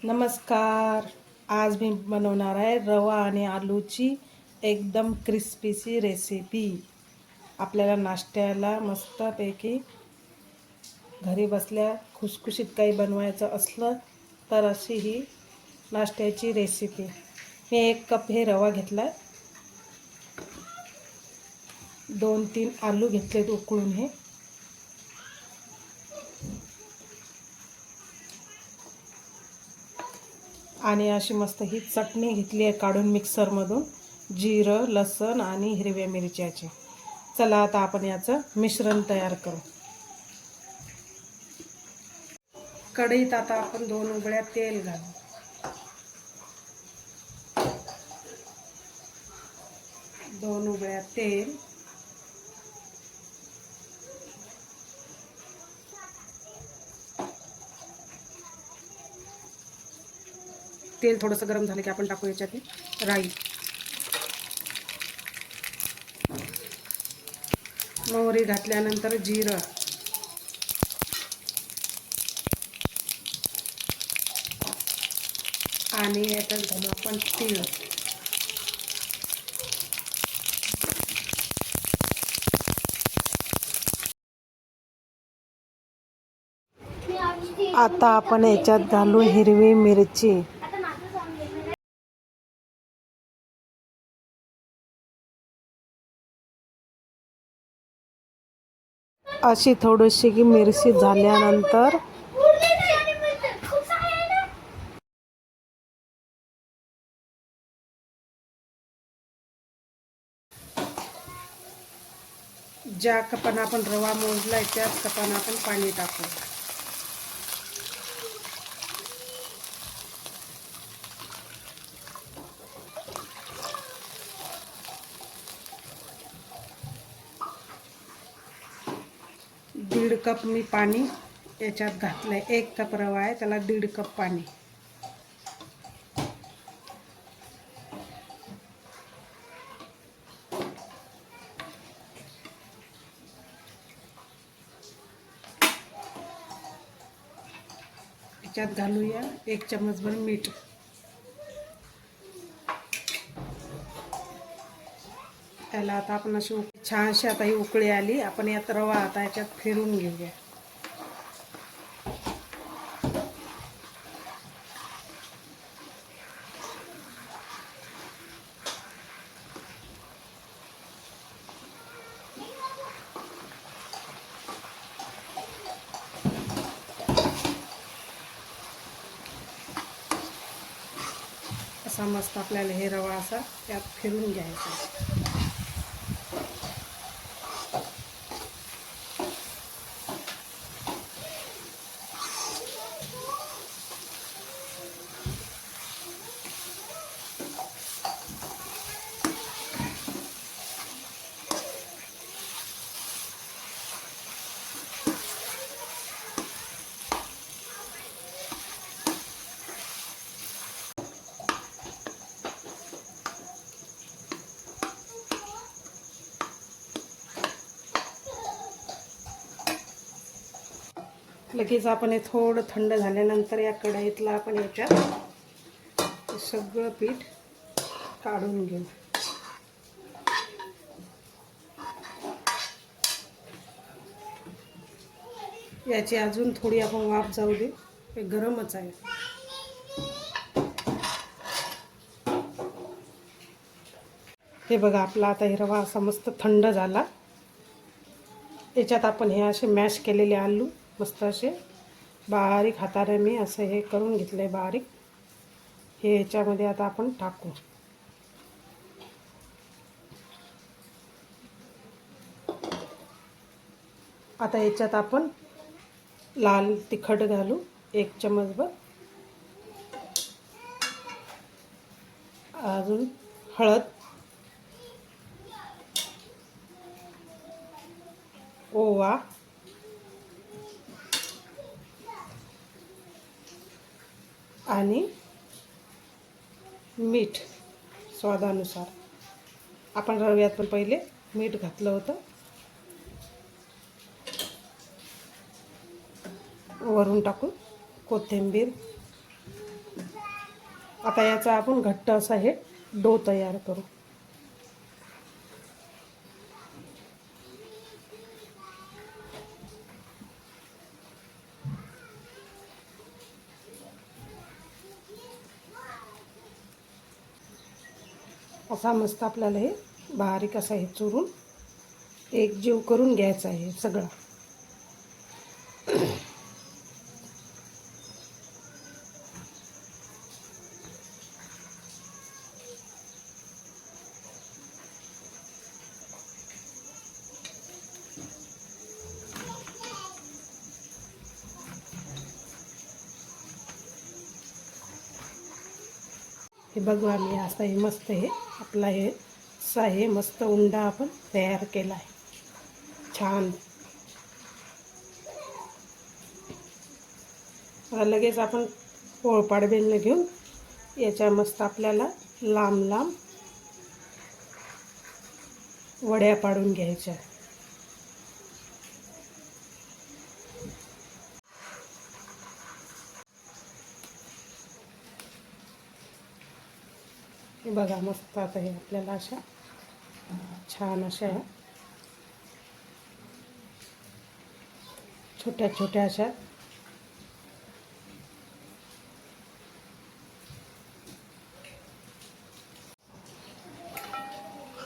नमस्कार. आज मी बनवणार आहे रवा आणि आलूची एकदम क्रिस्पीची रेसिपी. आपल्याला नाश्त्याला मस्तपैकी घरी बसल्या खुसखुशीत काही बनवायचं असलं तर अशी ही नाश्त्याची रेसिपी. मी 1 कप हे रवा घेतला, 2-3 आलू घेतलेत उकळून हे, आणि अशी मस्त ही चटणी घेतली आहे काढून मिक्सरमधून, जिरं, लसूण आणि हिरव्या मिरच्याची. चला आता आपण याचं मिश्रण तयार करू. कढईत आता आपण 2 उकळ्या तेल घालू. दोन उकळ्या तेल, तेल थोडंसं गरम झालं की आपण टाकू याच्यात राई, मोहरी घातल्यानंतर जिरं, आणि याच्यात घालू आपण तीळ. आता आपण याच्यात घालू हिरवी मिरची, अशी थोडीशी की मिरची झाल्यानंतर ज्या कपानं आपण रवा मोजलाय त्याच कपानं आपण पाणी टाकू. दीड कप मी पाणी याच्यात घातलंय. 1 कप रवा आहे त्याला 1.5 कप पाणी. याच्यात घालूया 1 चमचभर मीठ. त्याला आता आपण अशी छानशी आता ही उकळी आली, आपण यात रवा आता याच्यात फिरून घेऊया. असा मस्त आपल्याला हे रवा असा त्यात फिरून घ्यायचा. लगेच आपण हे थोडं थंड झाल्यानंतर या कढईतलं आपण याच्यात सगळं पीठ काढून घेऊ. याची अजून थोडी आपण वाफ जाऊ दे, हे गरमच आहे. हे बघा आपला आता हे रवा असा मस्त थंड झाला. याच्यात आपण हे असे मॅश केलेले आलू मस्त असे बारीक हाताने मी असं हे करून घेतले बारीक, हे याच्यामध्ये आता आपण टाकू. आता याच्यात आपण लाल तिखट घालू 1 चमचभर, अजून हळद, ओवा, आणि मीठ स्वादानुसार. आपण रव्यात पण पहिले मीठ घातलं होतं. वरून टाकू कोथिंबीर, आता याचा आपण घट्ट असा हे डो तयार करू. असा मस्त आपल्याला हे बारीक असा हे चुरून एकजीव करून घ्यायचा आहे सगळं. हे बघू आम्ही असं हे मस्त हे आपला हे असा हे मस्त उंडा आपण तयार केला आहे छान. लगेच आपण पोळपाट बेलणं घेऊन याच्या मस्त आपल्याला लांब लांब वड्या पाडून घ्यायच्या. हे बघा मस्त आता हे आपल्याला अशा छान अशा छोट्या छोट्या अशा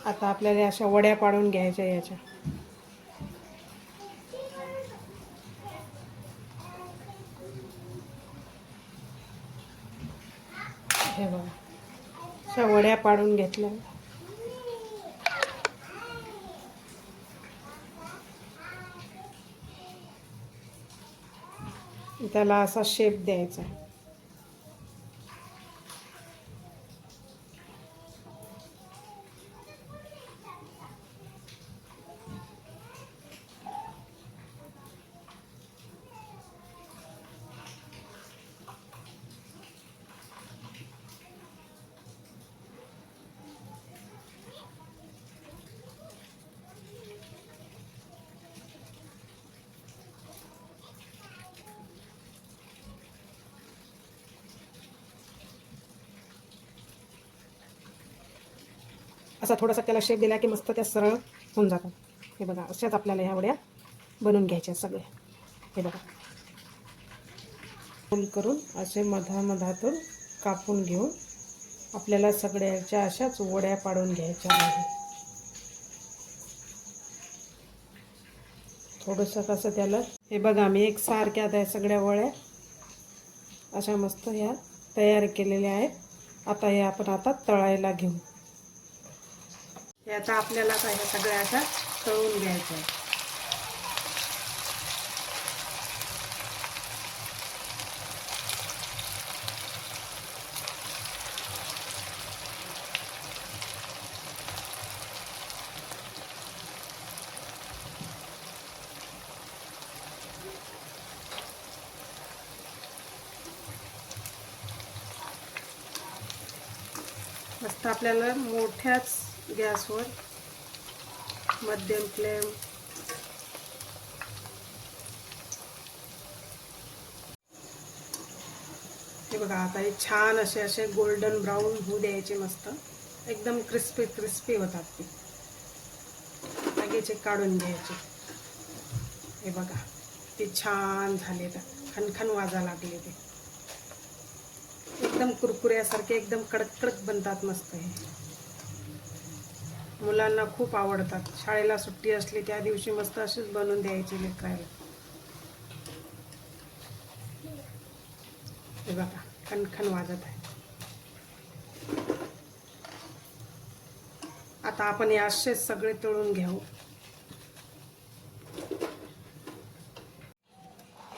आता आपल्याला अशा वड्या पाडून घ्यायच्या याच्या. हे बघा अशा वड्या पाडून घेतल्या. त्याला असा शेप द्यायचा. असा थोडासा त्याला शेप दिला की मस्त त्या सरळ होऊन जातात. हे बघा अशाच आपल्याला ह्या वड्या बनवून घ्यायच्या सगळ्या. हे बघा गोल करून असे मधामधातून कापून घेऊन आपल्याला सगळ्याच्या अशाच वड्या पाडून घ्यायच्या आहे. थोडंसं कसं त्याला हे बघा मी एकसारख्या त्या सगळ्या वड्या अशा मस्त ह्या तयार केलेल्या आहेत. आता हे आपण आता तळायला घेऊ. हे आता आपल्याला ह्या सगळ्या अशा तळून घ्यायच्या आहेत. मस्त आपल्याला मोठ्याच गॅसवर मध्यम फ्लेम हे बघा आता हे छान असे असे गोल्डन ब्राऊन होऊ द्यायचे. मस्त एकदम क्रिस्पी क्रिस्पी होतात ते. लगेच काढून घ्यायचे. हे बघा ते छान झाले तर खनखन वाजा लागले. ते एकदम कुरकुऱ्यासारखे एकदम कडक कडक बनतात. मस्त हे मुलांना खूप आवडतात. शाळेला सुट्टी असली त्या दिवशी मस्त असेच बनवून द्यायचे लेकरायला. हे बघा खनखन वाजत आहे. आता आपण हे असेच सगळे तळून घेऊ.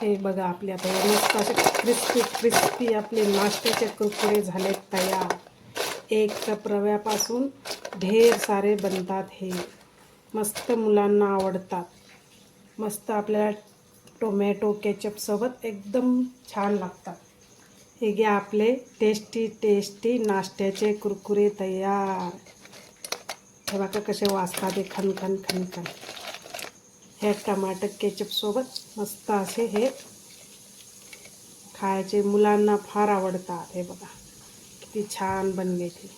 हे बघा आपले आता मस्त असे क्रिस्पी क्रिस्पी आपले नाश्त्याचे कुरकुरे झाले तयार. एक कप रव्यापासून ढेर सारे बनतात. हे मस्त मुलांना आवडतात. मस्त आपल्याला टोमॅटो केचपसोबत एकदम छान लागतात. हे घ्या आपले टेस्टी टेस्टी नाश्त्याचे कुरकुरे तयार. हे बघा कसे वाजतात ते खनखन खनखन. हे टमाटर केचपसोबत मस्त असे हे खायचे मुलांना फार आवडतात. हे बघा किती छान बनली ती.